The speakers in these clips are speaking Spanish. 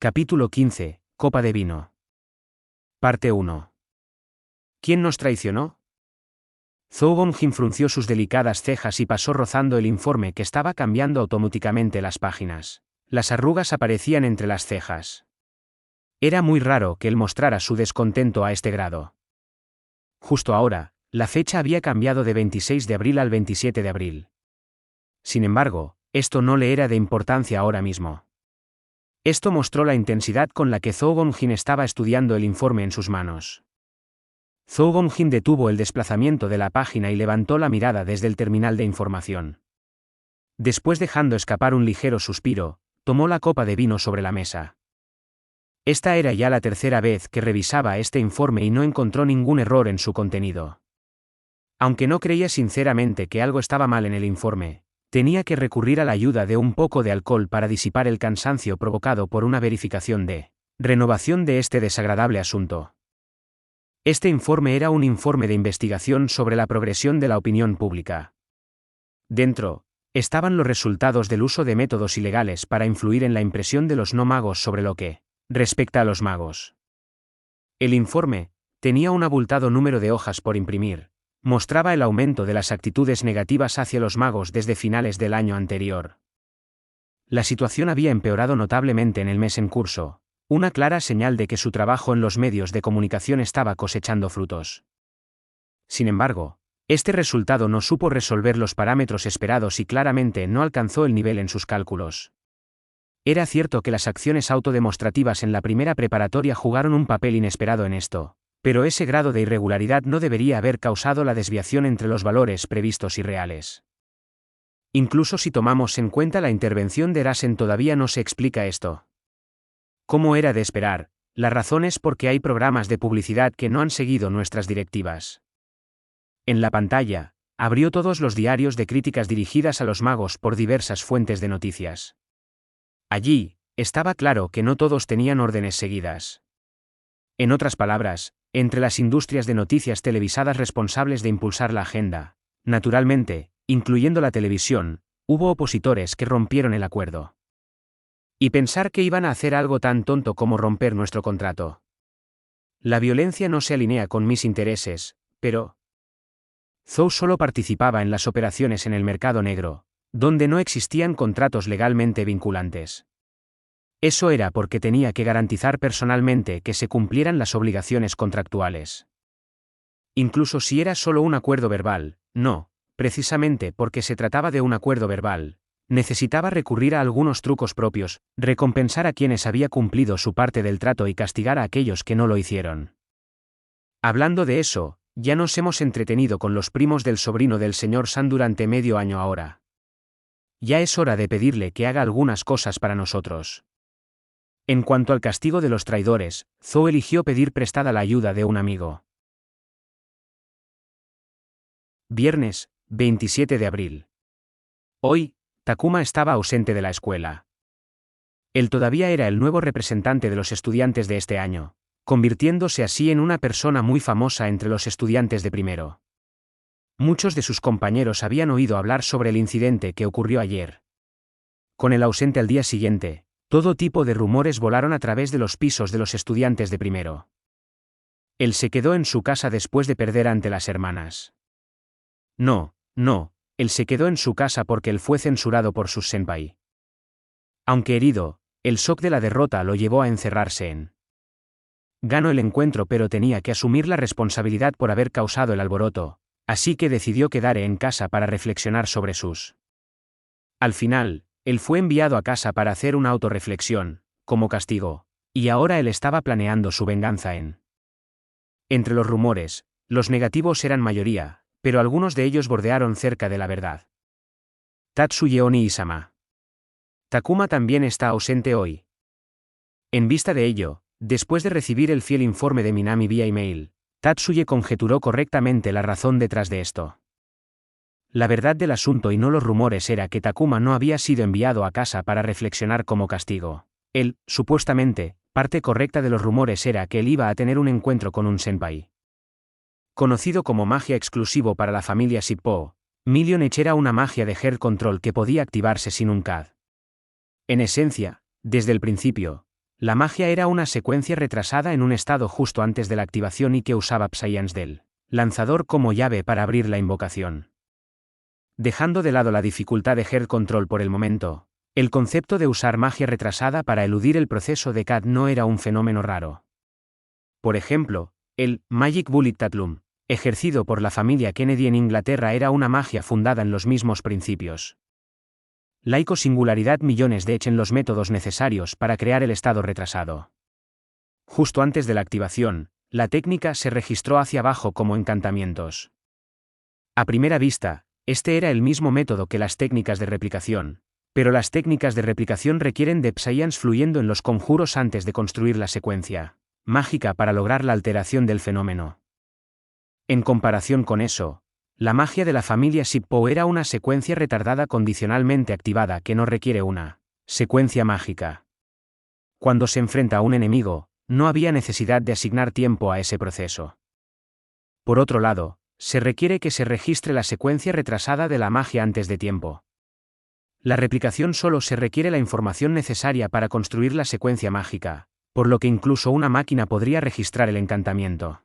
Capítulo 15, Copa de vino. Parte 1. ¿Quién nos traicionó? Zhou Gongjin frunció sus delicadas cejas y pasó rozando el informe que estaba cambiando automáticamente las páginas. Las arrugas aparecían entre las cejas. Era muy raro que él mostrara su descontento a este grado. Justo ahora, la fecha había cambiado de 26 de abril al 27 de abril. Sin embargo, esto no le era de importancia ahora mismo. Esto mostró la intensidad con la que Zhou Gongjin estaba estudiando el informe en sus manos. Zhou Gongjin detuvo el desplazamiento de la página y levantó la mirada desde el terminal de información. Después, dejando escapar un ligero suspiro, tomó la copa de vino sobre la mesa. Esta era ya la tercera vez que revisaba este informe y no encontró ningún error en su contenido. Aunque no creía sinceramente que algo estaba mal en el informe, tenía que recurrir a la ayuda de un poco de alcohol para disipar el cansancio provocado por una verificación de renovación de este desagradable asunto. Este informe era un informe de investigación sobre la progresión de la opinión pública. Dentro, estaban los resultados del uso de métodos ilegales para influir en la impresión de los no magos sobre lo que respecta a los magos. El informe tenía un abultado número de hojas por imprimir. Mostraba el aumento de las actitudes negativas hacia los magos desde finales del año anterior. La situación había empeorado notablemente en el mes en curso, una clara señal de que su trabajo en los medios de comunicación estaba cosechando frutos. Sin embargo, este resultado no supo resolver los parámetros esperados y claramente no alcanzó el nivel en sus cálculos. Era cierto que las acciones autodemostrativas en la primera preparatoria jugaron un papel inesperado en esto. Pero ese grado de irregularidad no debería haber causado la desviación entre los valores previstos y reales. Incluso si tomamos en cuenta la intervención de Erasen, todavía no se explica esto. Como era de esperar, la razón es porque hay programas de publicidad que no han seguido nuestras directivas. En la pantalla, abrió todos los diarios de críticas dirigidas a los magos por diversas fuentes de noticias. Allí, estaba claro que no todos tenían órdenes seguidas. En otras palabras, entre las industrias de noticias televisadas responsables de impulsar la agenda, naturalmente, incluyendo la televisión, hubo opositores que rompieron el acuerdo. Y pensar que iban a hacer algo tan tonto como romper nuestro contrato. La violencia no se alinea con mis intereses, pero Zhou solo participaba en las operaciones en el mercado negro, donde no existían contratos legalmente vinculantes. Eso era porque tenía que garantizar personalmente que se cumplieran las obligaciones contractuales. Incluso si era solo un acuerdo verbal, no, precisamente porque se trataba de un acuerdo verbal, necesitaba recurrir a algunos trucos propios, recompensar a quienes había cumplido su parte del trato y castigar a aquellos que no lo hicieron. Hablando de eso, ya nos hemos entretenido con los primos del sobrino del señor San durante medio año ahora. Ya es hora de pedirle que haga algunas cosas para nosotros. En cuanto al castigo de los traidores, Zhou eligió pedir prestada la ayuda de un amigo. Viernes, 27 de abril. Hoy, Takuma estaba ausente de la escuela. Él todavía era el nuevo representante de los estudiantes de este año, convirtiéndose así en una persona muy famosa entre los estudiantes de primero. Muchos de sus compañeros habían oído hablar sobre el incidente que ocurrió ayer. Con el ausente al día siguiente, todo tipo de rumores volaron a través de los pisos de los estudiantes de primero. Él se quedó en su casa después de perder ante las hermanas. No, él se quedó en su casa porque él fue censurado por sus senpai. Aunque herido, el shock de la derrota lo llevó a encerrarse en. Ganó el encuentro, pero tenía que asumir la responsabilidad por haber causado el alboroto, así que decidió quedar en casa para reflexionar sobre sus. Al final, él fue enviado a casa para hacer una autorreflexión, como castigo, y ahora él estaba planeando su venganza en. Entre los rumores, los negativos eran mayoría, pero algunos de ellos bordearon cerca de la verdad. Tatsuya Oni-sama. Takuma también está ausente hoy. En vista de ello, después de recibir el fiel informe de Minami vía email, Tatsuya conjeturó correctamente la razón detrás de esto. La verdad del asunto y no los rumores era que Takuma no había sido enviado a casa para reflexionar como castigo. Él, supuestamente, parte correcta de los rumores era que él iba a tener un encuentro con un senpai. Conocido como magia exclusivo para la familia Shippo, Million Edge era una magia de Heart Control que podía activarse sin un CAD. En esencia, desde el principio, La magia era una secuencia retrasada en un estado justo antes de la activación y que usaba Psyance del lanzador como llave para abrir la invocación. Dejando de lado la dificultad de Heart Control por el momento, el concepto de usar magia retrasada para eludir el proceso de CAD no era un fenómeno raro. Por ejemplo, el Magic Bullet Tatlum, ejercido por la familia Kennedy en Inglaterra, era una magia fundada en los mismos principios. Laico singularidad millones de en los métodos necesarios para crear el estado retrasado. Justo antes de la activación, la técnica se registró hacia abajo como encantamientos. A primera vista, este era el mismo método que las técnicas de replicación, pero las técnicas de replicación requieren de Psyance fluyendo en los conjuros antes de construir la secuencia mágica para lograr la alteración del fenómeno. En comparación con eso, la magia de la familia Sippo era una secuencia retardada condicionalmente activada que no requiere una secuencia mágica. Cuando se enfrenta a un enemigo, no había necesidad de asignar tiempo a ese proceso. Por otro lado, se requiere que se registre la secuencia retrasada de la magia antes de tiempo. La replicación solo se requiere la información necesaria para construir la secuencia mágica, por lo que incluso una máquina podría registrar el encantamiento.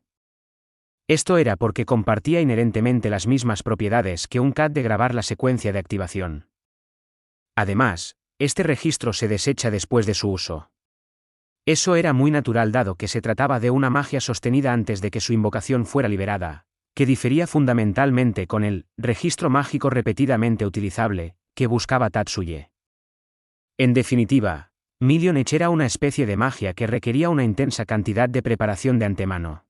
Esto era porque compartía inherentemente las mismas propiedades que un CAD de grabar la secuencia de activación. Además, este registro se desecha después de su uso. Eso era muy natural dado que se trataba de una magia sostenida antes de que su invocación fuera liberada, que difería fundamentalmente con el registro mágico repetidamente utilizable que buscaba Tatsuye. En definitiva, Million Edge era una especie de magia que requería una intensa cantidad de preparación de antemano.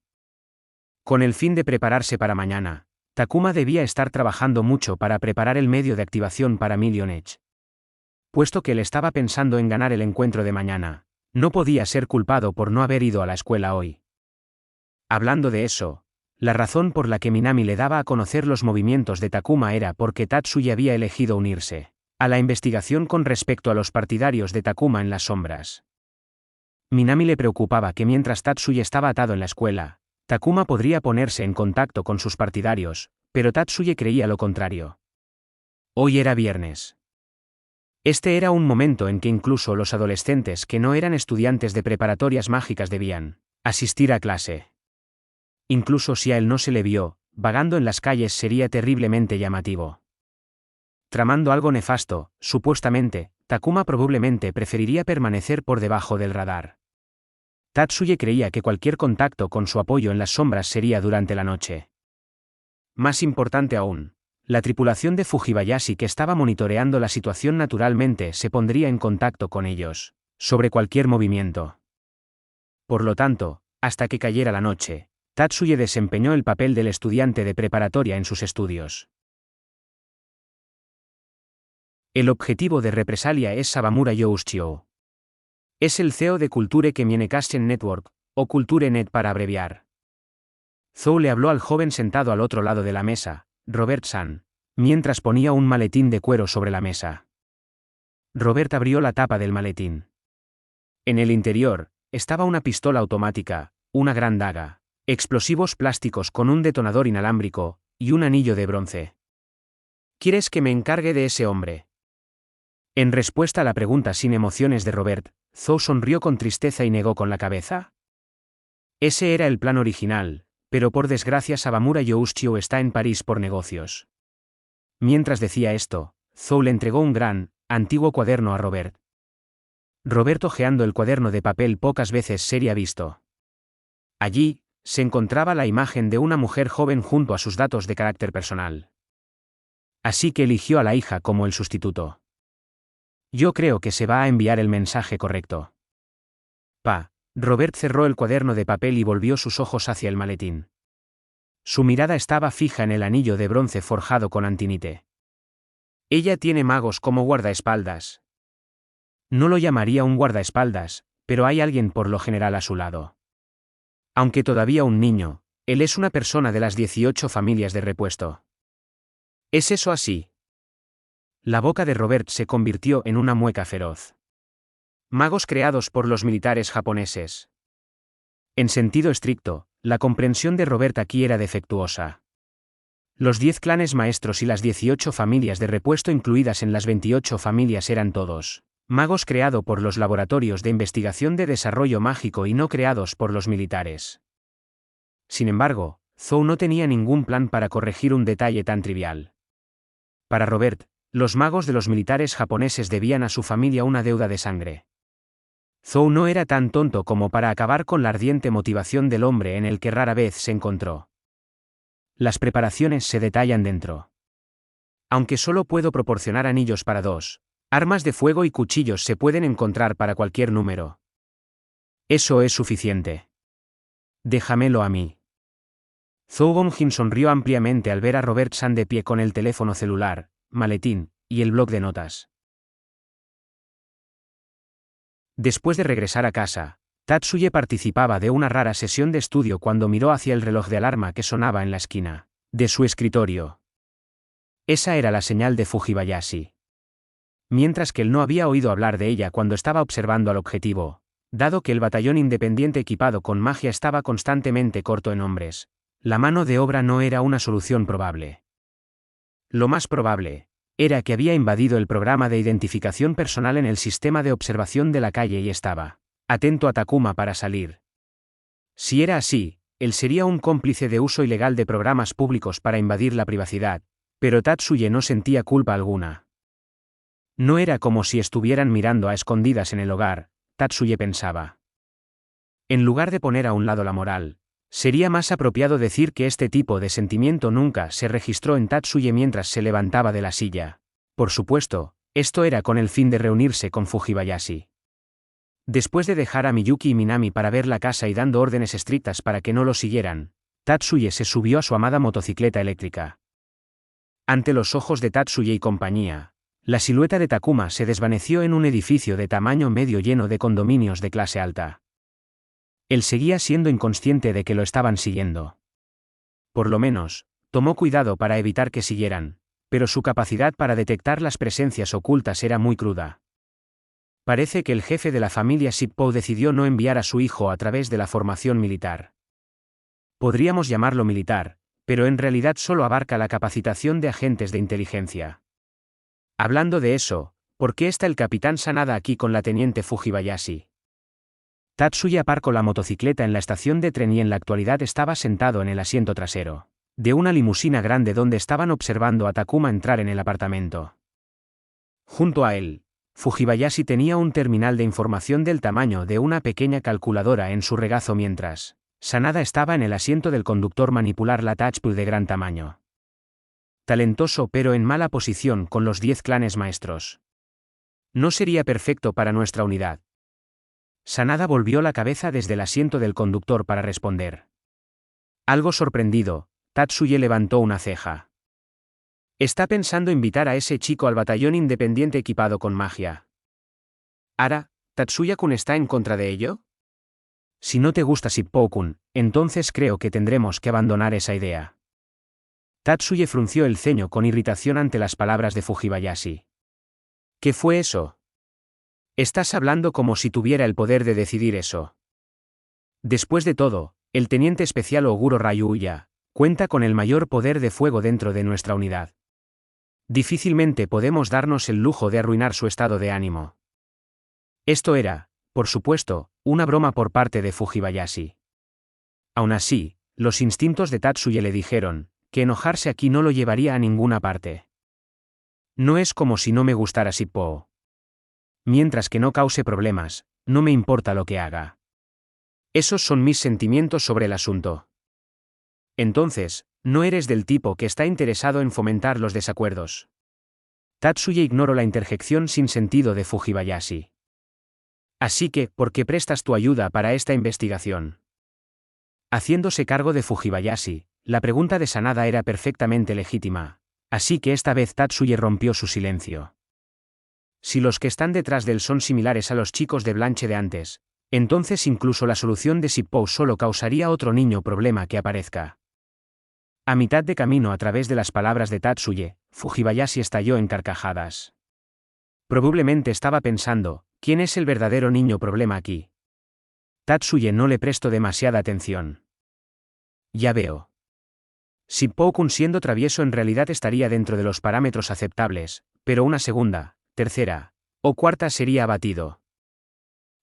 Con el fin de prepararse para mañana, Takuma debía estar trabajando mucho para preparar el medio de activación para Million Edge. Puesto que él estaba pensando en ganar el encuentro de mañana, no podía ser culpado por no haber ido a la escuela hoy. Hablando de eso, la razón por la que Minami le daba a conocer los movimientos de Takuma era porque Tatsuya había elegido unirse a la investigación con respecto a los partidarios de Takuma en las sombras. Minami le preocupaba que mientras Tatsuya estaba atado en la escuela, Takuma podría ponerse en contacto con sus partidarios, pero Tatsuya creía lo contrario. Hoy era viernes. Este era un momento en que incluso los adolescentes que no eran estudiantes de preparatorias mágicas debían asistir a clase. Incluso si a él no se le vio, vagando en las calles sería terriblemente llamativo. Tramando algo nefasto, supuestamente, Takuma probablemente preferiría permanecer por debajo del radar. Tatsuya creía que cualquier contacto con su apoyo en las sombras sería durante la noche. Más importante aún, la tripulación de Fujibayashi que estaba monitoreando la situación naturalmente se pondría en contacto con ellos, sobre cualquier movimiento. Por lo tanto, hasta que cayera la noche, Tatsuya desempeñó el papel del estudiante de preparatoria en sus estudios. El objetivo de represalia es Sabamura Youshio. Es el CEO de Culture Communication Network, o CultureNet para abreviar. Zou le habló al joven sentado al otro lado de la mesa, Robert-san, mientras ponía un maletín de cuero sobre la mesa. Robert abrió la tapa del maletín. En el interior, estaba una pistola automática, una gran daga, explosivos plásticos con un detonador inalámbrico, y un anillo de bronce. ¿Quieres que me encargue de ese hombre? En respuesta a la pregunta sin emociones de Robert, Zou sonrió con tristeza y negó con la cabeza. Ese era el plan original, pero por desgracia Sabamura Youshio está en París por negocios. Mientras decía esto, Zou le entregó un gran, antiguo cuaderno a Robert. Robert, hojeando el cuaderno de papel pocas veces sería visto. Allí, se encontraba la imagen de una mujer joven junto a sus datos de carácter personal. Así que eligió a la hija como el sustituto. Yo creo que se va a enviar el mensaje correcto. Robert cerró el cuaderno de papel y volvió sus ojos hacia el maletín. Su mirada estaba fija en el anillo de bronce forjado con antinite. Ella tiene magos como guardaespaldas. No lo llamaría un guardaespaldas, pero hay alguien por lo general a su lado. Aunque todavía un niño, él es una persona de las 18 familias de repuesto. ¿Es eso así? La boca de Robert se convirtió en una mueca feroz. Magos creados por los militares japoneses. En sentido estricto, la comprensión de Robert aquí era defectuosa. Los 10 clanes maestros y las 18 familias de repuesto incluidas en las 28 familias eran todos Magos creados por los laboratorios de investigación de desarrollo mágico y no creados por los militares. Sin embargo, Zhou no tenía ningún plan para corregir un detalle tan trivial. Para Robert, los magos de los militares japoneses debían a su familia una deuda de sangre. Zhou no era tan tonto como para acabar con la ardiente motivación del hombre en el que rara vez se encontró. Las preparaciones se detallan dentro. Aunque solo puedo proporcionar anillos para 2, armas de fuego y cuchillos se pueden encontrar para cualquier número. Eso es suficiente. Déjamelo a mí. Zhou Gongjin sonrió ampliamente al ver a Robert San de pie con el teléfono celular, maletín, y el bloc de notas. Después de regresar a casa, Tatsuye participaba de una rara sesión de estudio cuando miró hacia el reloj de alarma que sonaba en la esquina de su escritorio. Esa era la señal de Fujibayashi. Mientras que él no había oído hablar de ella cuando estaba observando al objetivo, dado que el batallón independiente equipado con magia estaba constantemente corto en hombres, la mano de obra no era una solución probable. Lo más probable era que había invadido el programa de identificación personal en el sistema de observación de la calle y estaba atento a Takuma para salir. Si era así, él sería un cómplice de uso ilegal de programas públicos para invadir la privacidad, pero Tatsuye no sentía culpa alguna. No era como si estuvieran mirando a escondidas en el hogar, Tatsuye pensaba. En lugar de poner a un lado la moral, sería más apropiado decir que este tipo de sentimiento nunca se registró en Tatsuye mientras se levantaba de la silla. Por supuesto, esto era con el fin de reunirse con Fujibayashi. Después de dejar a Miyuki y Minami para ver la casa y dando órdenes estrictas para que no lo siguieran, Tatsuye se subió a su amada motocicleta eléctrica. Ante los ojos de Tatsuye y compañía, la silueta de Takuma se desvaneció en un edificio de tamaño medio lleno de condominios de clase alta. Él seguía siendo inconsciente de que lo estaban siguiendo. Por lo menos, tomó cuidado para evitar que siguieran, pero su capacidad para detectar las presencias ocultas era muy cruda. Parece que el jefe de la familia Shippo decidió no enviar a su hijo a través de la formación militar. Podríamos llamarlo militar, pero en realidad solo abarca la capacitación de agentes de inteligencia. Hablando de eso, ¿por qué está el capitán Sanada aquí con la teniente Fujibayashi? Tatsuya aparcó la motocicleta en la estación de tren y en la actualidad estaba sentado en el asiento trasero de una limusina grande donde estaban observando a Takuma entrar en el apartamento. Junto a él, Fujibayashi tenía un terminal de información del tamaño de una pequeña calculadora en su regazo mientras Sanada estaba en el asiento del conductor manipular la touchpad de gran tamaño. Talentoso pero en mala posición con los 10 clanes maestros. No sería perfecto para nuestra unidad. Sanada volvió la cabeza desde el asiento del conductor para responder. Algo sorprendido, Tatsuye levantó una ceja. ¿Está pensando invitar a ese chico al batallón independiente equipado con magia? ¿Ara, Tatsuya-kun está en contra de ello? Si no te gusta Shippo-kun, entonces creo que tendremos que abandonar esa idea. Tatsuye frunció el ceño con irritación ante las palabras de Fujibayashi. ¿Qué fue eso? Estás hablando como si tuviera el poder de decidir eso. Después de todo, el teniente especial Oguro Ryuya cuenta con el mayor poder de fuego dentro de nuestra unidad. Difícilmente podemos darnos el lujo de arruinar su estado de ánimo. Esto era, por supuesto, una broma por parte de Fujibayashi. Aún así, los instintos de Tatsuye le dijeron que enojarse aquí no lo llevaría a ninguna parte. No es como si no me gustara Shippo. Mientras que no cause problemas, no me importa lo que haga. Esos son mis sentimientos sobre el asunto. Entonces, no eres del tipo que está interesado en fomentar los desacuerdos. Tatsuya ignoró la interjección sin sentido de Fujibayashi. Así que, ¿por qué prestas tu ayuda para esta investigación? Haciéndose cargo de Fujibayashi, la pregunta de Sanada era perfectamente legítima, así que esta vez Tatsuya rompió su silencio. Si los que están detrás de él son similares a los chicos de Blanche de antes, entonces incluso la solución de Shippo solo causaría otro niño problema que aparezca. A mitad de camino a través de las palabras de Tatsuye, Fujibayashi estalló en carcajadas. Probablemente estaba pensando, ¿quién es el verdadero niño problema aquí? Tatsuye no le prestó demasiada atención. Ya veo. Shippo-kun siendo travieso en realidad estaría dentro de los parámetros aceptables, pero una segunda, tercera O cuarta sería abatido.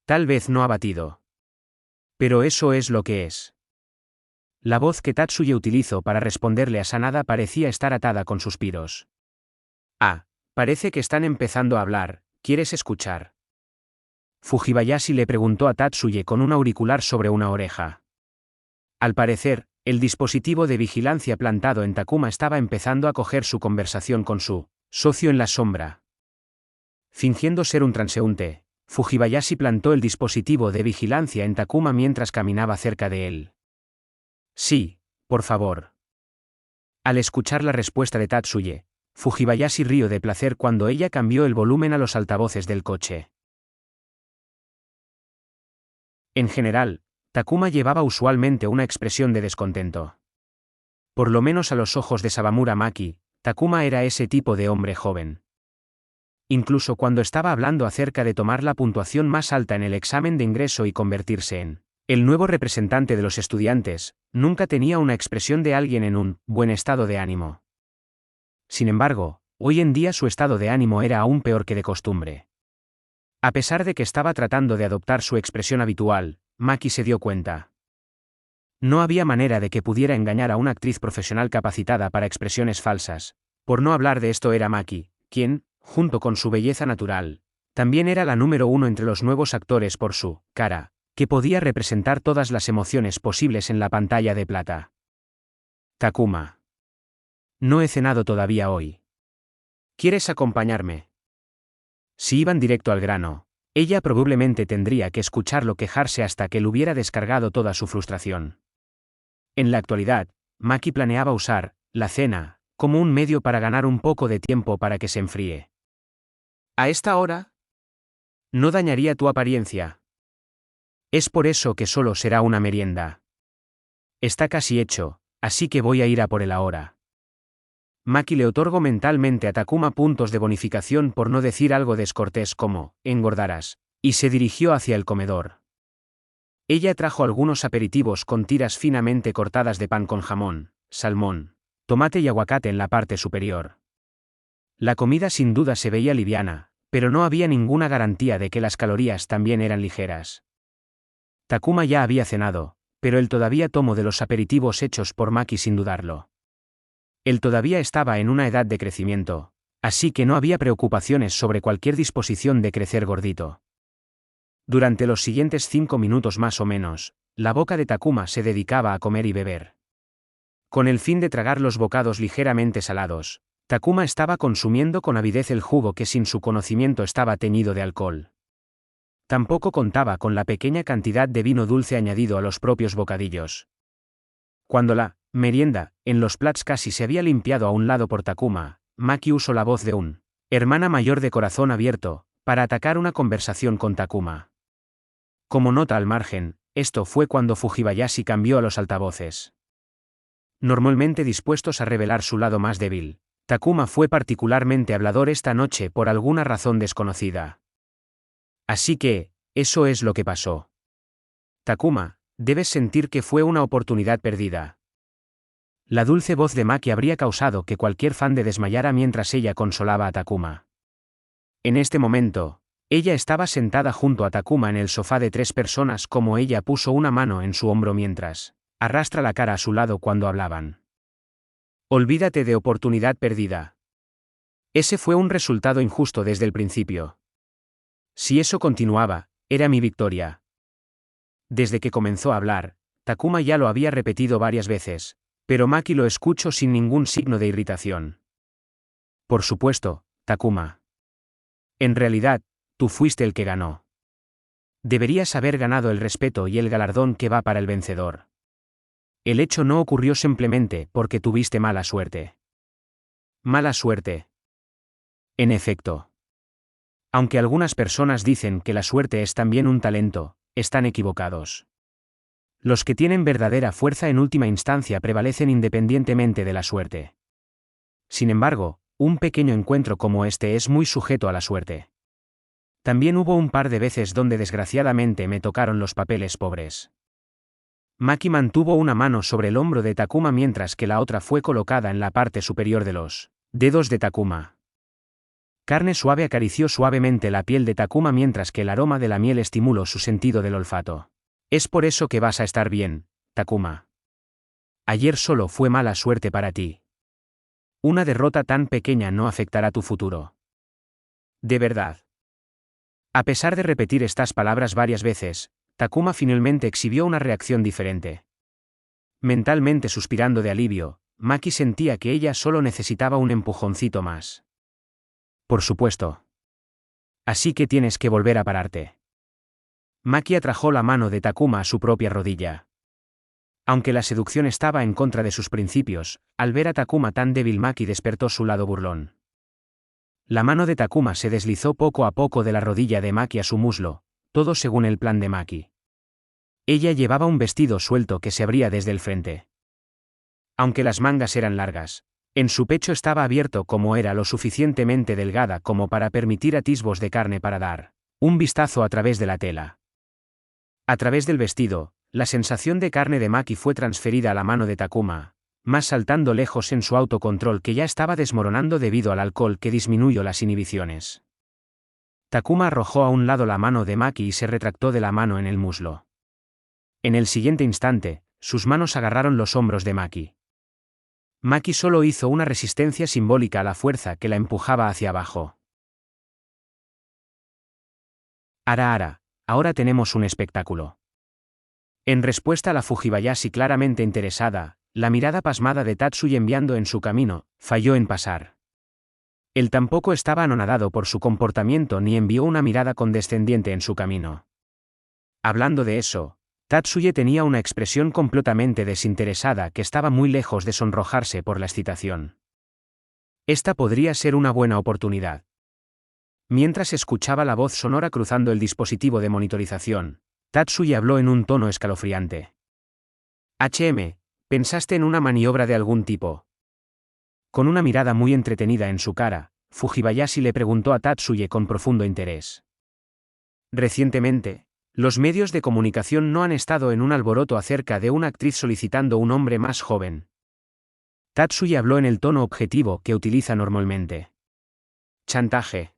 Tal vez no abatido. Pero eso es lo que es. La voz que Tatsuya utilizó para responderle a Sanada parecía estar atada con suspiros. Ah, parece que están empezando a hablar, ¿quieres escuchar? Fujibayashi le preguntó a Tatsuya con un auricular sobre una oreja. Al parecer, el dispositivo de vigilancia plantado en Takuma estaba empezando a coger su conversación con su socio en la sombra. Fingiendo ser un transeúnte, Fujibayashi plantó el dispositivo de vigilancia en Takuma mientras caminaba cerca de él. Sí, por favor. Al escuchar la respuesta de Tatsuya, Fujibayashi rió de placer cuando ella cambió el volumen a los altavoces del coche. En general, Takuma llevaba usualmente una expresión de descontento. Por lo menos a los ojos de Sawamura Maki, Takuma era ese tipo de hombre joven. Incluso cuando estaba hablando acerca de tomar la puntuación más alta en el examen de ingreso y convertirse en el nuevo representante de los estudiantes, nunca tenía una expresión de alguien en un buen estado de ánimo. Sin embargo, hoy en día su estado de ánimo era aún peor que de costumbre. A pesar de que estaba tratando de adoptar su expresión habitual, Maki se dio cuenta. No había manera de que pudiera engañar a una actriz profesional capacitada para expresiones falsas. Por no hablar de esto era Maki, quien, junto con su belleza natural, también era la número uno entre los nuevos actores por su cara, que podía representar todas las emociones posibles en la pantalla de plata. Takuma. No he cenado todavía hoy. ¿Quieres acompañarme? Si iban directo al grano, ella probablemente tendría que escucharlo quejarse hasta que él hubiera descargado toda su frustración. En la actualidad, Maki planeaba usar la cena como un medio para ganar un poco de tiempo para que se enfríe. ¿A esta hora? No dañaría tu apariencia. Es por eso que solo será una merienda. Está casi hecho, así que voy a ir a por él ahora. Maki le otorgó mentalmente a Takuma puntos de bonificación por no decir algo descortés como, engordarás, y se dirigió hacia el comedor. Ella trajo algunos aperitivos con tiras finamente cortadas de pan con jamón, salmón, tomate y aguacate en la parte superior. La comida sin duda se veía liviana, pero no había ninguna garantía de que las calorías también eran ligeras. Takuma ya había cenado, pero él todavía tomó de los aperitivos hechos por Maki sin dudarlo. Él todavía estaba en una edad de crecimiento, así que no había preocupaciones sobre cualquier disposición de crecer gordito. Durante los siguientes 5 minutos más o menos, la boca de Takuma se dedicaba a comer y beber. Con el fin de tragar los bocados ligeramente salados, Takuma estaba consumiendo con avidez el jugo que sin su conocimiento estaba teñido de alcohol. Tampoco contaba con la pequeña cantidad de vino dulce añadido a los propios bocadillos. Cuando la merienda en los plats casi se había limpiado a un lado por Takuma, Maki usó la voz de un hermana mayor de corazón abierto para atacar una conversación con Takuma. Como nota al margen, esto fue cuando Fujibayashi cambió a los altavoces. Normalmente dispuestos a revelar su lado más débil, Takuma fue particularmente hablador esta noche por alguna razón desconocida. Así que, eso es lo que pasó. Takuma, debes sentir que fue una oportunidad perdida. La dulce voz de Maki habría causado que cualquier fan de desmayara mientras ella consolaba a Takuma. En este momento, ella estaba sentada junto a Takuma en el sofá de 3 personas como ella puso una mano en su hombro mientras arrastra la cara a su lado cuando hablaban. Olvídate de oportunidad perdida. Ese fue un resultado injusto desde el principio. Si eso continuaba, era mi victoria. Desde que comenzó a hablar, Takuma ya lo había repetido varias veces, pero Maki lo escuchó sin ningún signo de irritación. Por supuesto, Takuma. En realidad, tú fuiste el que ganó. Deberías haber ganado el respeto y el galardón que va para el vencedor. El hecho no ocurrió simplemente porque tuviste mala suerte. Mala suerte. En efecto. Aunque algunas personas dicen que la suerte es también un talento, están equivocados. Los que tienen verdadera fuerza en última instancia prevalecen independientemente de la suerte. Sin embargo, un pequeño encuentro como este es muy sujeto a la suerte. También hubo un par de veces donde desgraciadamente me tocaron los papeles pobres. Maki mantuvo una mano sobre el hombro de Takuma mientras que la otra fue colocada en la parte superior de los dedos de Takuma. Carne suave acarició suavemente la piel de Takuma mientras que el aroma de la miel estimuló su sentido del olfato. Es por eso que vas a estar bien, Takuma. Ayer solo fue mala suerte para ti. Una derrota tan pequeña no afectará tu futuro. De verdad. A pesar de repetir estas palabras varias veces, Takuma finalmente exhibió una reacción diferente. Mentalmente suspirando de alivio, Maki sentía que ella solo necesitaba un empujoncito más. Por supuesto. Así que tienes que volver a pararte. Maki atrajo la mano de Takuma a su propia rodilla. Aunque la seducción estaba en contra de sus principios, al ver a Takuma tan débil Maki despertó su lado burlón. La mano de Takuma se deslizó poco a poco de la rodilla de Maki a su muslo, todo según el plan de Maki. Ella llevaba un vestido suelto que se abría desde el frente. Aunque las mangas eran largas, en su pecho estaba abierto como era lo suficientemente delgada como para permitir atisbos de carne para dar un vistazo a través de la tela. A través del vestido, la sensación de carne de Maki fue transferida a la mano de Takuma, más saltando lejos en su autocontrol que ya estaba desmoronando debido al alcohol que disminuyó las inhibiciones. Takuma arrojó a un lado la mano de Maki y se retractó de la mano en el muslo. En el siguiente instante, sus manos agarraron los hombros de Maki. Maki solo hizo una resistencia simbólica a la fuerza que la empujaba hacia abajo. Ara, ahora tenemos un espectáculo. En respuesta a la Fujibayashi claramente interesada, la mirada pasmada de Tatsuya enviando en su camino, falló en pasar. Él tampoco estaba anonadado por su comportamiento ni envió una mirada condescendiente en su camino. Hablando de eso, Tatsuya tenía una expresión completamente desinteresada que estaba muy lejos de sonrojarse por la excitación. Esta podría ser una buena oportunidad. Mientras escuchaba la voz sonora cruzando el dispositivo de monitorización, Tatsuya habló en un tono escalofriante. ¿Pensaste en una maniobra de algún tipo? Con una mirada muy entretenida en su cara, Fujibayashi le preguntó a Tatsuya con profundo interés. Recientemente, los medios de comunicación no han estado en un alboroto acerca de una actriz solicitando un hombre más joven. Tatsuya habló en el tono objetivo que utiliza normalmente. Chantaje.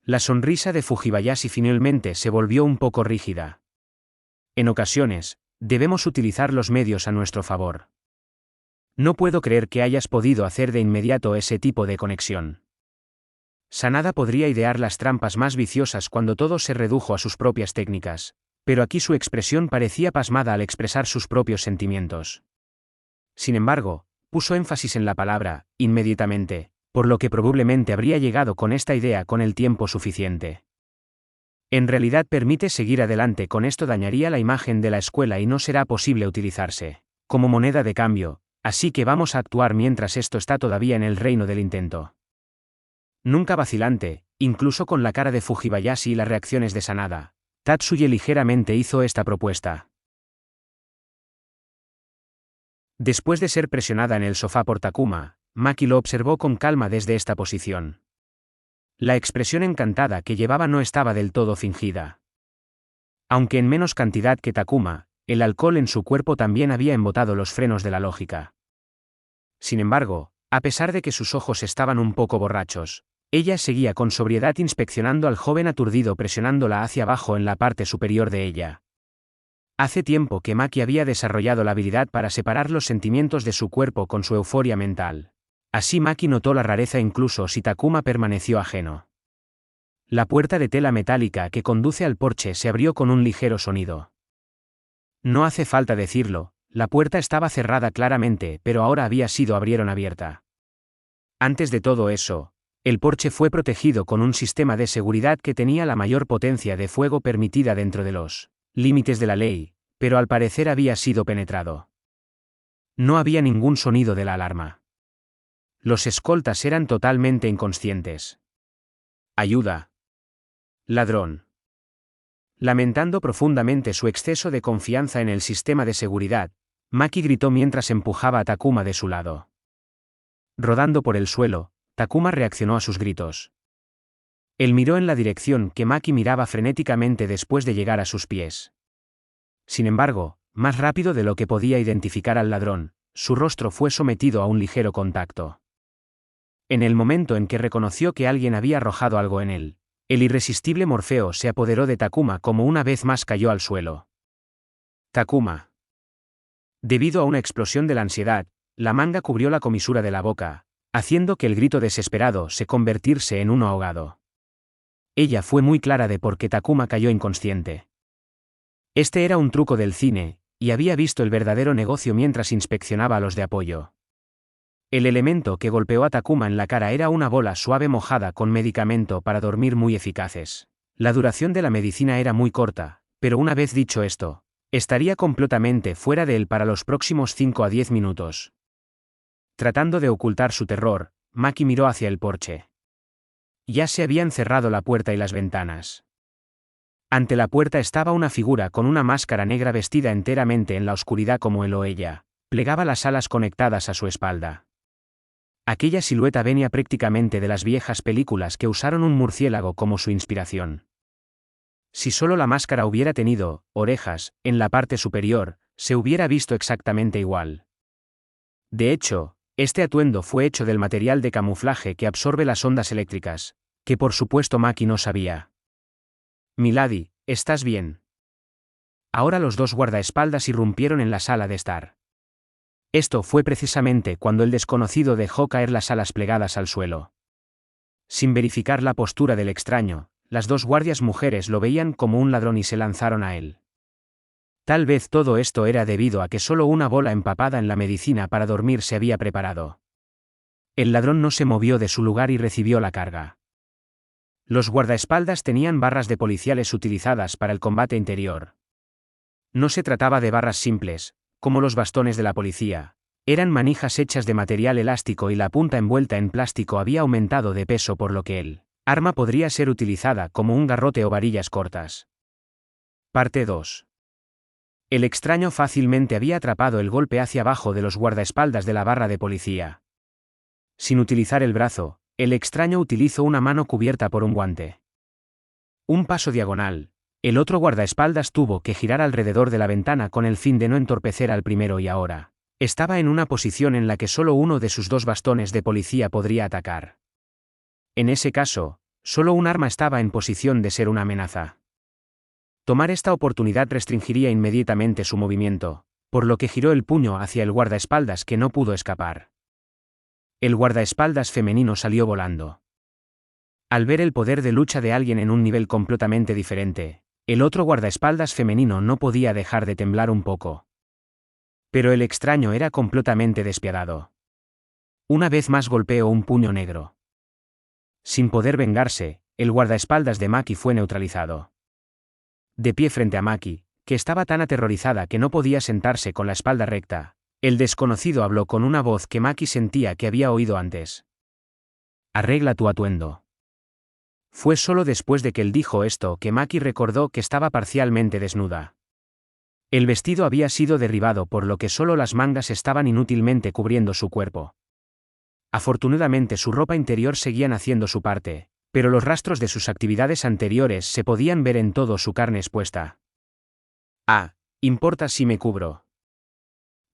La sonrisa de Fujibayashi finalmente se volvió un poco rígida. En ocasiones, debemos utilizar los medios a nuestro favor. No puedo creer que hayas podido hacer de inmediato ese tipo de conexión. Sanada podría idear las trampas más viciosas cuando todo se redujo a sus propias técnicas, pero aquí su expresión parecía pasmada al expresar sus propios sentimientos. Sin embargo, puso énfasis en la palabra, inmediatamente, por lo que probablemente habría llegado con esta idea con el tiempo suficiente. En realidad permite seguir adelante con esto dañaría la imagen de la escuela y no será posible utilizarse como moneda de cambio, así que vamos a actuar mientras esto está todavía en el reino del intento. Nunca vacilante, incluso con la cara de Fujibayashi y las reacciones de Sanada, Tatsuya ligeramente hizo esta propuesta. Después de ser presionada en el sofá por Takuma, Maki lo observó con calma desde esta posición. La expresión encantada que llevaba no estaba del todo fingida. Aunque en menos cantidad que Takuma, el alcohol en su cuerpo también había embotado los frenos de la lógica. Sin embargo, a pesar de que sus ojos estaban un poco borrachos, ella seguía con sobriedad inspeccionando al joven aturdido presionándola hacia abajo en la parte superior de ella. Hace tiempo que Maki había desarrollado la habilidad para separar los sentimientos de su cuerpo con su euforia mental. Así Maki notó la rareza incluso si Takuma permaneció ajeno. La puerta de tela metálica que conduce al porche se abrió con un ligero sonido. No hace falta decirlo, la puerta estaba cerrada claramente, pero ahora había sido abrieron abierta. Antes de todo eso, el porche fue protegido con un sistema de seguridad que tenía la mayor potencia de fuego permitida dentro de los límites de la ley, pero al parecer había sido penetrado. No había ningún sonido de la alarma. Los escoltas eran totalmente inconscientes. Ayuda. Ladrón. Lamentando profundamente su exceso de confianza en el sistema de seguridad, Maki gritó mientras empujaba a Takuma de su lado. Rodando por el suelo, Takuma reaccionó a sus gritos. Él miró en la dirección que Maki miraba frenéticamente después de llegar a sus pies. Sin embargo, más rápido de lo que podía identificar al ladrón, su rostro fue sometido a un ligero contacto. En el momento en que reconoció que alguien había arrojado algo en él, el irresistible Morfeo se apoderó de Takuma como una vez más cayó al suelo. Takuma. Debido a una explosión de la ansiedad, la manga cubrió la comisura de la boca, haciendo que el grito desesperado se convertirse en uno ahogado. Ella fue muy clara de por qué Takuma cayó inconsciente. Este era un truco del cine, y había visto el verdadero negocio mientras inspeccionaba a los de apoyo. El elemento que golpeó a Takuma en la cara era una bola suave mojada con medicamento para dormir muy eficaces. La duración de la medicina era muy corta, pero una vez dicho esto, estaría completamente fuera de él para los próximos 5 a 10 minutos. Tratando de ocultar su terror, Maki miró hacia el porche. Ya se habían cerrado la puerta y las ventanas. Ante la puerta estaba una figura con una máscara negra vestida enteramente en la oscuridad como él o ella, plegaba las alas conectadas a su espalda. Aquella silueta venía prácticamente de las viejas películas que usaron un murciélago como su inspiración. Si solo la máscara hubiera tenido orejas en la parte superior, se hubiera visto exactamente igual. De hecho, este atuendo fue hecho del material de camuflaje que absorbe las ondas eléctricas, que por supuesto Maki no sabía. Milady, ¿estás bien? Ahora los dos guardaespaldas irrumpieron en la sala de estar. Esto fue precisamente cuando el desconocido dejó caer las alas plegadas al suelo. Sin verificar la postura del extraño, las dos guardias mujeres lo veían como un ladrón y se lanzaron a él. Tal vez todo esto era debido a que solo una bola empapada en la medicina para dormir se había preparado. El ladrón no se movió de su lugar y recibió la carga. Los guardaespaldas tenían barras de policiales utilizadas para el combate interior. No se trataba de barras simples, como los bastones de la policía, eran manijas hechas de material elástico y la punta envuelta en plástico había aumentado de peso por lo que el arma podría ser utilizada como un garrote o varillas cortas. Parte 2. El extraño fácilmente había atrapado el golpe hacia abajo de los guardaespaldas de la barra de policía. Sin utilizar el brazo, el extraño utilizó una mano cubierta por un guante. Un paso diagonal. El otro guardaespaldas tuvo que girar alrededor de la ventana con el fin de no entorpecer al primero y ahora estaba en una posición en la que solo uno de sus dos bastones de policía podría atacar. En ese caso, solo un arma estaba en posición de ser una amenaza. Tomar esta oportunidad restringiría inmediatamente su movimiento, por lo que giró el puño hacia el guardaespaldas que no pudo escapar. El guardaespaldas femenino salió volando. Al ver el poder de lucha de alguien en un nivel completamente diferente, el otro guardaespaldas femenino no podía dejar de temblar un poco. Pero el extraño era completamente despiadado. Una vez más golpeó un puño negro. Sin poder vengarse, el guardaespaldas de Maki fue neutralizado. De pie frente a Maki, que estaba tan aterrorizada que no podía sentarse con la espalda recta, el desconocido habló con una voz que Maki sentía que había oído antes. Arregla tu atuendo. Fue solo después de que él dijo esto que Maki recordó que estaba parcialmente desnuda. El vestido había sido derribado por lo que solo las mangas estaban inútilmente cubriendo su cuerpo. Afortunadamente su ropa interior seguían haciendo su parte, pero los rastros de sus actividades anteriores se podían ver en todo su carne expuesta. ¿Importa si me cubro?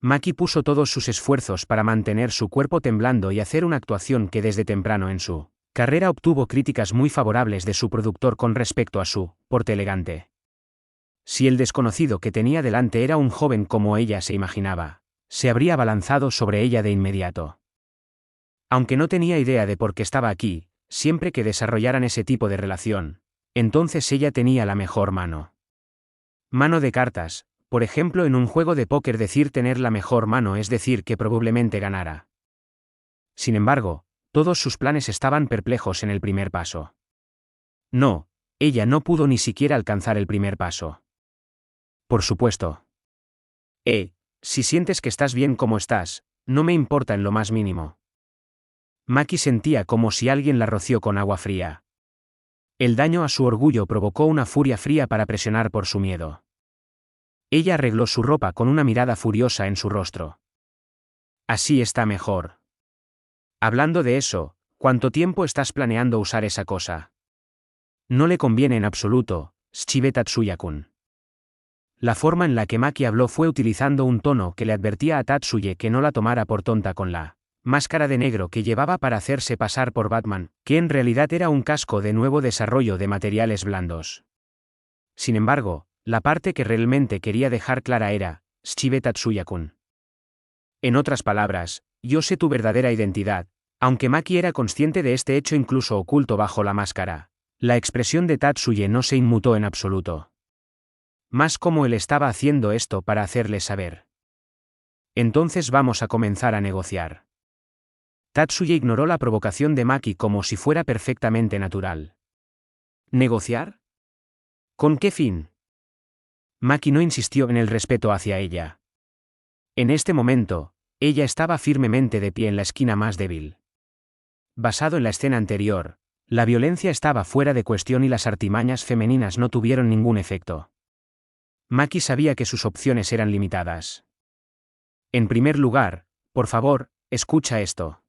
Maki puso todos sus esfuerzos para mantener su cuerpo temblando y hacer una actuación que desde temprano en su carrera obtuvo críticas muy favorables de su productor con respecto a su porte elegante. Si el desconocido que tenía delante era un joven como ella se imaginaba, se habría abalanzado sobre ella de inmediato. Aunque no tenía idea de por qué estaba aquí, siempre que desarrollaran ese tipo de relación, entonces ella tenía la mejor mano. Mano de cartas, por ejemplo en un juego de póker decir tener la mejor mano es decir que probablemente ganara. Sin embargo, todos sus planes estaban perplejos en el primer paso. No, ella no pudo ni siquiera alcanzar el primer paso. Por supuesto. Si sientes que estás bien como estás, no me importa en lo más mínimo. Maki sentía como si alguien la roció con agua fría. El daño a su orgullo provocó una furia fría para presionar por su miedo. Ella arregló su ropa con una mirada furiosa en su rostro. Así está mejor. Hablando de eso, ¿cuánto tiempo estás planeando usar esa cosa? No le conviene en absoluto, Shibe Tatsuya-kun. La forma en la que Maki habló fue utilizando un tono que le advertía a Tatsuye que no la tomara por tonta con la máscara de negro que llevaba para hacerse pasar por Batman, que en realidad era un casco de nuevo desarrollo de materiales blandos. Sin embargo, la parte que realmente quería dejar clara era, Shibe Tatsuya-kun. En otras palabras, yo sé tu verdadera identidad, aunque Maki era consciente de este hecho incluso oculto bajo la máscara. La expresión de Tatsuya no se inmutó en absoluto. Más como él estaba haciendo esto para hacerle saber. Entonces vamos a comenzar a negociar. Tatsuya ignoró la provocación de Maki como si fuera perfectamente natural. ¿Negociar? ¿Con qué fin? Maki no insistió en el respeto hacia ella. En este momento, ella estaba firmemente de pie en la esquina más débil. Basado en la escena anterior, la violencia estaba fuera de cuestión y las artimañas femeninas no tuvieron ningún efecto. Maki sabía que sus opciones eran limitadas. En primer lugar, por favor, escucha esto.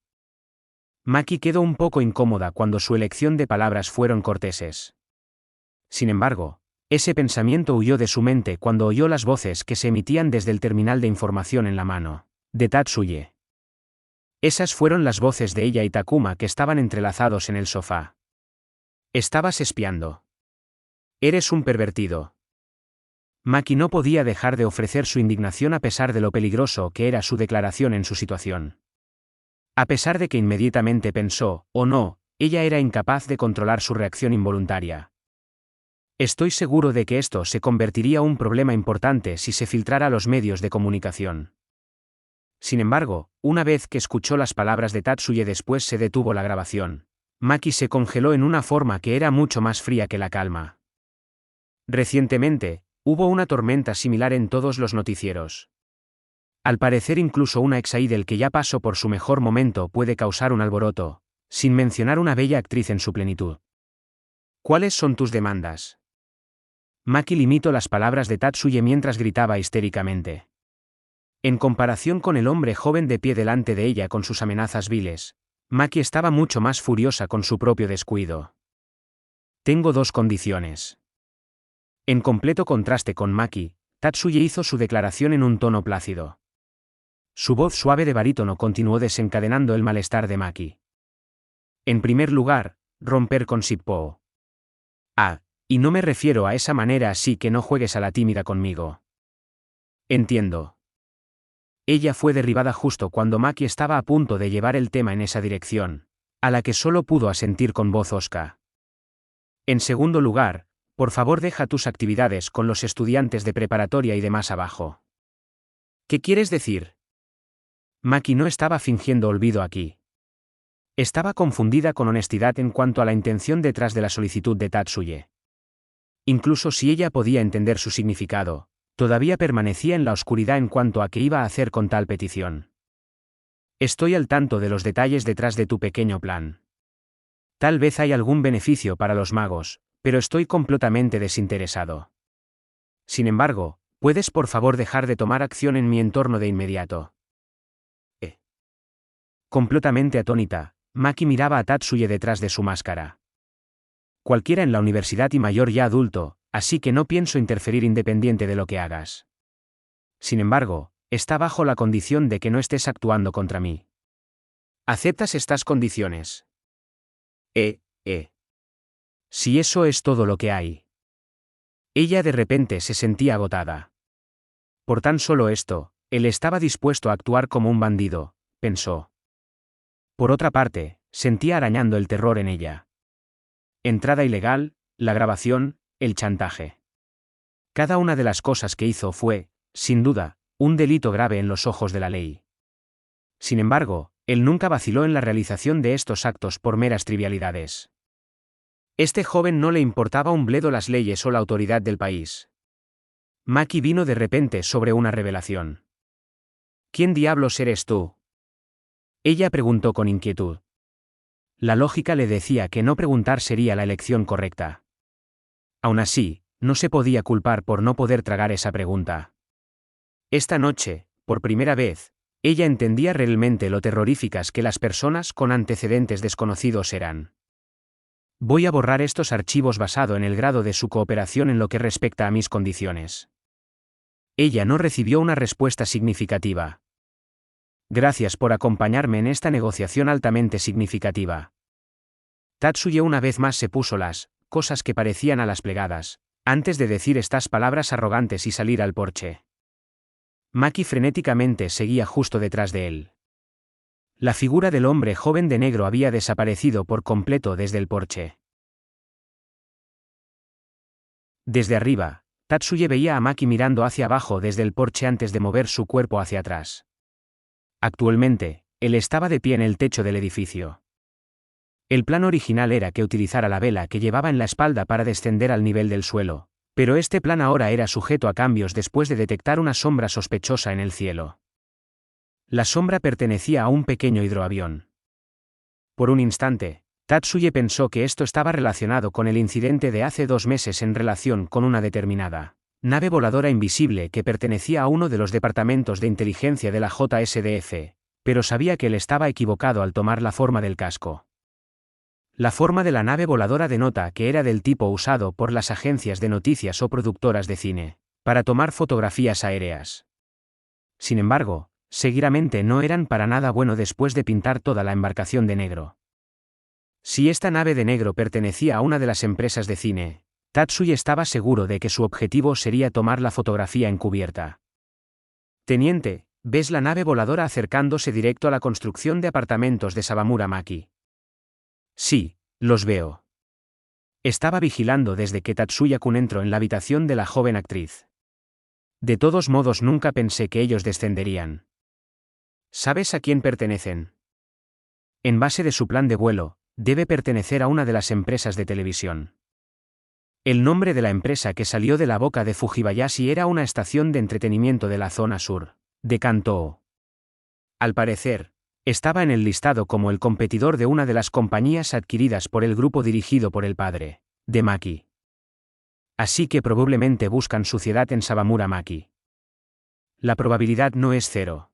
Maki quedó un poco incómoda cuando su elección de palabras fueron corteses. Sin embargo, ese pensamiento huyó de su mente cuando oyó las voces que se emitían desde el terminal de información en la mano de Tatsuya. Esas fueron las voces de ella y Takuma que estaban entrelazados en el sofá. Estabas espiando. Eres un pervertido. Maki no podía dejar de ofrecer su indignación a pesar de lo peligroso que era su declaración en su situación. A pesar de que inmediatamente pensó, o no, ella era incapaz de controlar su reacción involuntaria. Estoy seguro de que esto se convertiría en un problema importante si se filtrara a los medios de comunicación. Sin embargo, una vez que escuchó las palabras de Tatsuya después se detuvo la grabación. Maki se congeló en una forma que era mucho más fría que la calma. Recientemente, hubo una tormenta similar en todos los noticieros. Al parecer incluso una ex-idol que ya pasó por su mejor momento puede causar un alboroto, sin mencionar una bella actriz en su plenitud. ¿Cuáles son tus demandas? Maki limitó las palabras de Tatsuya mientras gritaba histéricamente. En comparación con el hombre joven de pie delante de ella con sus amenazas viles, Maki estaba mucho más furiosa con su propio descuido. Tengo dos condiciones. En completo contraste con Maki, Tatsuya hizo su declaración en un tono plácido. Su voz suave de barítono continuó desencadenando el malestar de Maki. En primer lugar, romper con Shippo. Y no me refiero a esa manera así que no juegues a la tímida conmigo. Entiendo. Ella fue derribada justo cuando Maki estaba a punto de llevar el tema en esa dirección, a la que solo pudo asentir con voz hosca. En segundo lugar, por favor deja tus actividades con los estudiantes de preparatoria y de más abajo. ¿Qué quieres decir? Maki no estaba fingiendo olvido aquí. Estaba confundida con honestidad en cuanto a la intención detrás de la solicitud de Tatsuya. Incluso si ella podía entender su significado, todavía permanecía en la oscuridad en cuanto a qué iba a hacer con tal petición. Estoy al tanto de los detalles detrás de tu pequeño plan. Tal vez hay algún beneficio para los magos, pero estoy completamente desinteresado. Sin embargo, ¿puedes por favor dejar de tomar acción en mi entorno de inmediato? Completamente atónita, Maki miraba a Tatsuya detrás de su máscara. Cualquiera en la universidad y mayor ya adulto, así que no pienso interferir independiente de lo que hagas. Sin embargo, está bajo la condición de que no estés actuando contra mí. ¿Aceptas estas condiciones? Si eso es todo lo que hay. Ella de repente se sentía agotada. Por tan solo esto, él estaba dispuesto a actuar como un bandido, pensó. Por otra parte, sentía arañando el terror en ella. Entrada ilegal, la grabación, el chantaje. Cada una de las cosas que hizo fue, sin duda, un delito grave en los ojos de la ley. Sin embargo, él nunca vaciló en la realización de estos actos por meras trivialidades. Este joven no le importaba un bledo las leyes o la autoridad del país. Maki vino de repente sobre una revelación. ¿Quién diablos eres tú? Ella preguntó con inquietud. La lógica le decía que no preguntar sería la elección correcta. Aún así, no se podía culpar por no poder tragar esa pregunta. Esta noche, por primera vez, ella entendía realmente lo terroríficas que las personas con antecedentes desconocidos eran. Voy a borrar estos archivos basado en el grado de su cooperación en lo que respecta a mis condiciones. Ella no recibió una respuesta significativa. Gracias por acompañarme en esta negociación altamente significativa. Tatsuya una vez más se puso las cosas que parecían a las plegadas, antes de decir estas palabras arrogantes y salir al porche. Maki frenéticamente seguía justo detrás de él. La figura del hombre joven de negro había desaparecido por completo desde el porche. Desde arriba, Tatsuya veía a Maki mirando hacia abajo desde el porche antes de mover su cuerpo hacia atrás. Actualmente, él estaba de pie en el techo del edificio. El plan original era que utilizara la vela que llevaba en la espalda para descender al nivel del suelo, pero este plan ahora era sujeto a cambios después de detectar una sombra sospechosa en el cielo. La sombra pertenecía a un pequeño hidroavión. Por un instante, Tatsuya pensó que esto estaba relacionado con el incidente de hace 2 meses en relación con una determinada nave voladora invisible que pertenecía a uno de los departamentos de inteligencia de la JSDF, pero sabía que él estaba equivocado al tomar la forma del casco. La forma de la nave voladora denota que era del tipo usado por las agencias de noticias o productoras de cine, para tomar fotografías aéreas. Sin embargo, seguramente no eran para nada bueno después de pintar toda la embarcación de negro. Si esta nave de negro pertenecía a una de las empresas de cine, Tatsuya estaba seguro de que su objetivo sería tomar la fotografía encubierta. Teniente, ¿ves la nave voladora acercándose directo a la construcción de apartamentos de Sawamura Maki? Sí, los veo. Estaba vigilando desde que Tatsuya-kun entró en la habitación de la joven actriz. De todos modos nunca pensé que ellos descenderían. ¿Sabes a quién pertenecen? En base de su plan de vuelo, debe pertenecer a una de las empresas de televisión. El nombre de la empresa que salió de la boca de Fujibayashi era una estación de entretenimiento de la zona sur, de Kanto. Al parecer, estaba en el listado como el competidor de una de las compañías adquiridas por el grupo dirigido por el padre de Maki. Así que probablemente buscan suciedad en Sawamura Maki. La probabilidad no es 0.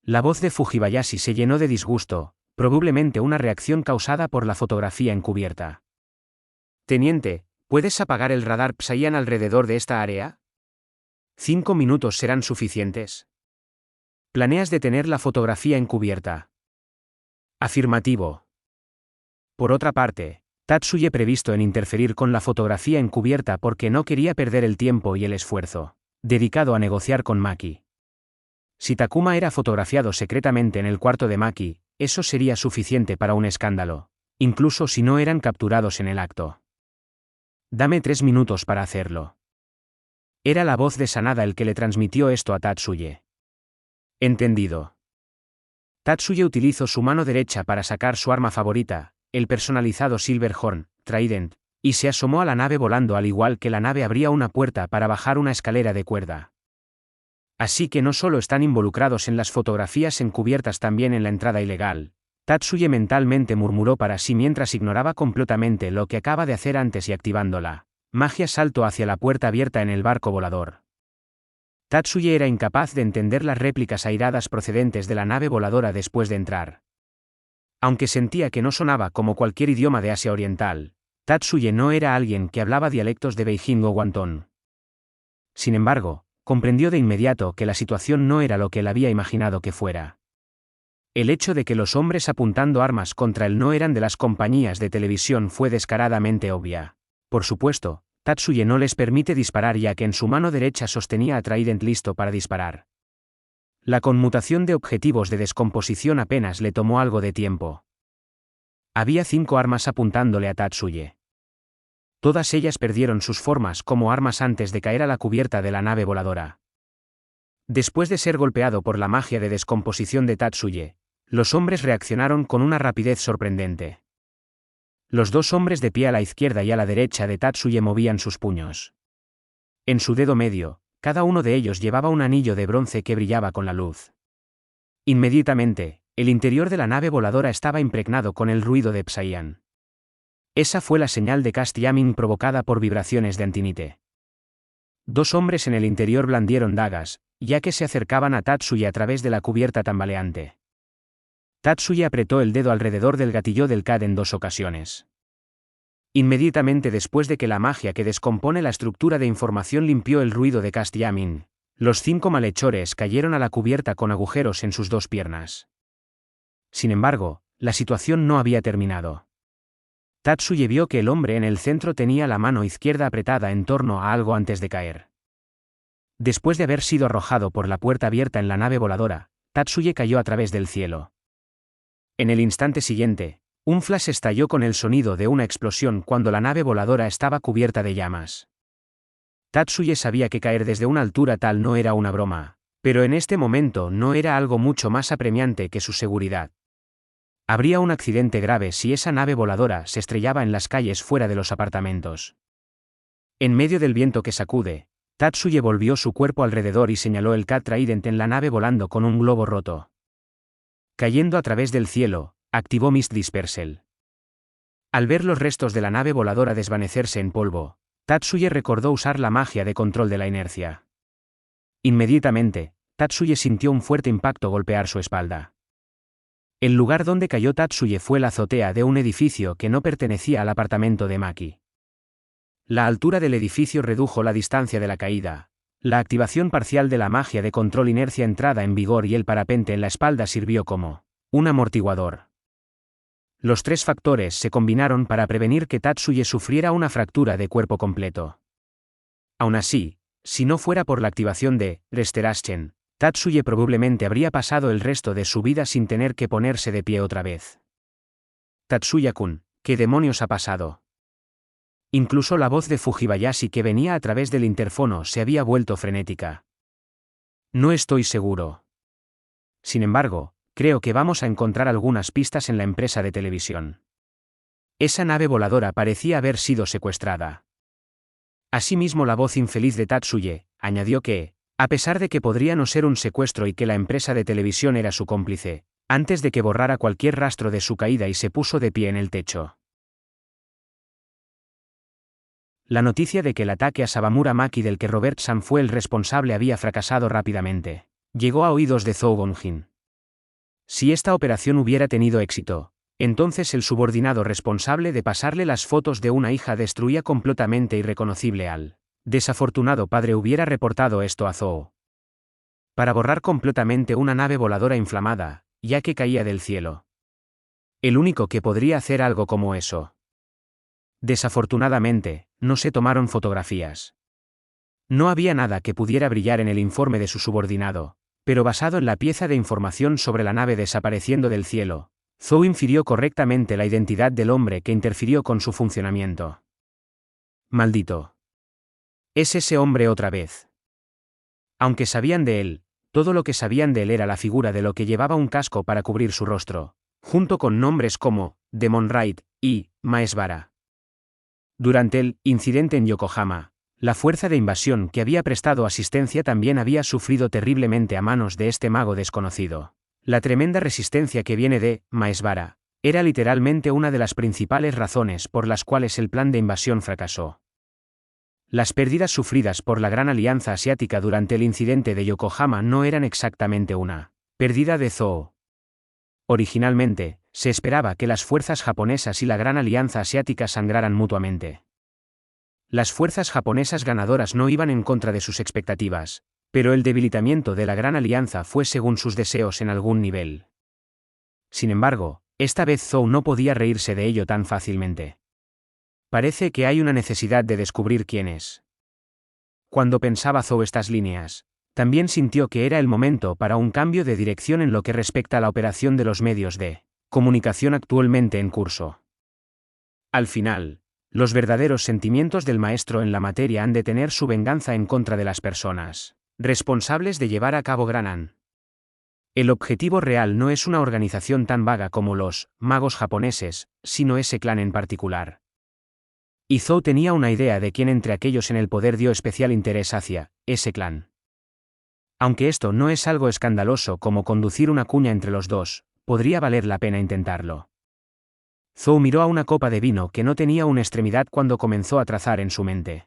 La voz de Fujibayashi se llenó de disgusto, probablemente una reacción causada por la fotografía encubierta. Teniente, ¿puedes apagar el radar Psayan alrededor de esta área? 5 minutos serán suficientes. ¿Planeas detener la fotografía encubierta? Afirmativo. Por otra parte, Tatsuya previsto en interferir con la fotografía encubierta porque no quería perder el tiempo y el esfuerzo dedicado a negociar con Maki. Si Takuma era fotografiado secretamente en el cuarto de Maki, eso sería suficiente para un escándalo, incluso si no eran capturados en el acto. Dame 3 minutos para hacerlo. Era la voz de Sanada el que le transmitió esto a Tatsuya. Entendido. Tatsuya utilizó su mano derecha para sacar su arma favorita, el personalizado Silverhorn, Trident, y se asomó a la nave volando al igual que la nave abría una puerta para bajar una escalera de cuerda. Así que no solo están involucrados en las fotografías encubiertas, también en la entrada ilegal. Tatsuya mentalmente murmuró para sí mientras ignoraba completamente lo que acaba de hacer antes y activándola. Magia saltó hacia la puerta abierta en el barco volador. Tatsuya era incapaz de entender las réplicas airadas procedentes de la nave voladora después de entrar. Aunque sentía que no sonaba como cualquier idioma de Asia Oriental, Tatsuya no era alguien que hablaba dialectos de Beijing o Guantón. Sin embargo, comprendió de inmediato que la situación no era lo que él había imaginado que fuera. El hecho de que los hombres apuntando armas contra él no eran de las compañías de televisión fue descaradamente obvia. Por supuesto, Tatsuya no les permite disparar ya que en su mano derecha sostenía a Trident listo para disparar. La conmutación de objetivos de descomposición apenas le tomó algo de tiempo. Había 5 armas apuntándole a Tatsuya. Todas ellas perdieron sus formas como armas antes de caer a la cubierta de la nave voladora. Después de ser golpeado por la magia de descomposición de Tatsuya, los hombres reaccionaron con una rapidez sorprendente. Los 2 hombres de pie a la izquierda y a la derecha de Tatsuya movían sus puños. En su dedo medio, cada uno de ellos llevaba un anillo de bronce que brillaba con la luz. Inmediatamente, el interior de la nave voladora estaba impregnado con el ruido de Psayan. Esa fue la señal de cast jamming provocada por vibraciones de antinite. 2 hombres en el interior blandieron dagas, ya que se acercaban a Tatsuya a través de la cubierta tambaleante. Tatsuya apretó el dedo alrededor del gatillo del CAD en 2 ocasiones. Inmediatamente después de que la magia que descompone la estructura de información limpió el ruido de cast jamming, Los 5 malhechores cayeron a la cubierta con agujeros en sus 2 piernas. Sin embargo, la situación no había terminado. Tatsuya vio que el hombre en el centro tenía la mano izquierda apretada en torno a algo antes de caer. Después de haber sido arrojado por la puerta abierta en la nave voladora, Tatsuya cayó a través del cielo. En el instante siguiente, un flash estalló con el sonido de una explosión cuando la nave voladora estaba cubierta de llamas. Tatsuya sabía que caer desde una altura tal no era una broma, pero en este momento no era algo mucho más apremiante que su seguridad. Habría un accidente grave si esa nave voladora se estrellaba en las calles fuera de los apartamentos. En medio del viento que sacude, Tatsuya volvió su cuerpo alrededor y señaló el Cat Trident en la nave volando con un globo roto. Cayendo a través del cielo, activó Mist Dispersal. Al ver los restos de la nave voladora desvanecerse en polvo, Tatsuya recordó usar la magia de control de la inercia. Inmediatamente, Tatsuya sintió un fuerte impacto golpear su espalda. El lugar donde cayó Tatsuya fue la azotea de un edificio que no pertenecía al apartamento de Maki. La altura del edificio redujo la distancia de la caída. La activación parcial de la magia de control inercia entrada en vigor y el parapente en la espalda sirvió como un amortiguador. Los 3 factores se combinaron para prevenir que Tatsuya sufriera una fractura de cuerpo completo. Aún así, si no fuera por la activación de Restoration, Tatsuya probablemente habría pasado el resto de su vida sin tener que ponerse de pie otra vez. Tatsuya-kun, ¿qué demonios ha pasado? Incluso la voz de Fujibayashi que venía a través del interfono se había vuelto frenética. No estoy seguro. Sin embargo, creo que vamos a encontrar algunas pistas en la empresa de televisión. Esa nave voladora parecía haber sido secuestrada. Asimismo, la voz infeliz de Tatsuya añadió que, a pesar de que podría no ser un secuestro y que la empresa de televisión era su cómplice, antes de que borrara cualquier rastro de su caída y se puso de pie en el techo. La noticia de que el ataque a Sabamura Maki del que Robert Sam fue el responsable había fracasado rápidamente. Llegó a oídos de Zhou Gonjin. Si esta operación hubiera tenido éxito, entonces el subordinado responsable de pasarle las fotos de una hija destruía completamente irreconocible al desafortunado padre hubiera reportado esto a Zhou. Para borrar completamente una nave voladora inflamada, ya que caía del cielo. El único que podría hacer algo como eso. Desafortunadamente, no se tomaron fotografías. No había nada que pudiera brillar en el informe de su subordinado, pero basado en la pieza de información sobre la nave desapareciendo del cielo, Zhou infirió correctamente la identidad del hombre que interfirió con su funcionamiento. Maldito. Es ese hombre otra vez. Aunque sabían de él, todo lo que sabían de él era la figura de lo que llevaba un casco para cubrir su rostro, junto con nombres como Demon Raid y Maesvara. Durante el incidente en Yokohama, la fuerza de invasión que había prestado asistencia también había sufrido terriblemente a manos de este mago desconocido. La tremenda resistencia que viene de Maesvara era literalmente una de las principales razones por las cuales el plan de invasión fracasó. Las pérdidas sufridas por la Gran Alianza Asiática durante el incidente de Yokohama no eran exactamente una pérdida de Zhou. Originalmente, se esperaba que las fuerzas japonesas y la Gran Alianza Asiática sangraran mutuamente. Las fuerzas japonesas ganadoras no iban en contra de sus expectativas, pero el debilitamiento de la Gran Alianza fue según sus deseos en algún nivel. Sin embargo, esta vez Zhou no podía reírse de ello tan fácilmente. Parece que hay una necesidad de descubrir quién es. Cuando pensaba Zhou estas líneas, también sintió que era el momento para un cambio de dirección en lo que respecta a la operación de los medios de comunicación actualmente en curso. Al final, los verdaderos sentimientos del maestro en la materia han de tener su venganza en contra de las personas responsables de llevar a cabo Granan. El objetivo real no es una organización tan vaga como los magos japoneses, sino ese clan en particular. Y Zhou tenía una idea de quién entre aquellos en el poder dio especial interés hacia ese clan. Aunque esto no es algo escandaloso como conducir una cuña entre los dos, podría valer la pena intentarlo. Zhou miró a una copa de vino que no tenía una extremidad cuando comenzó a trazar en su mente.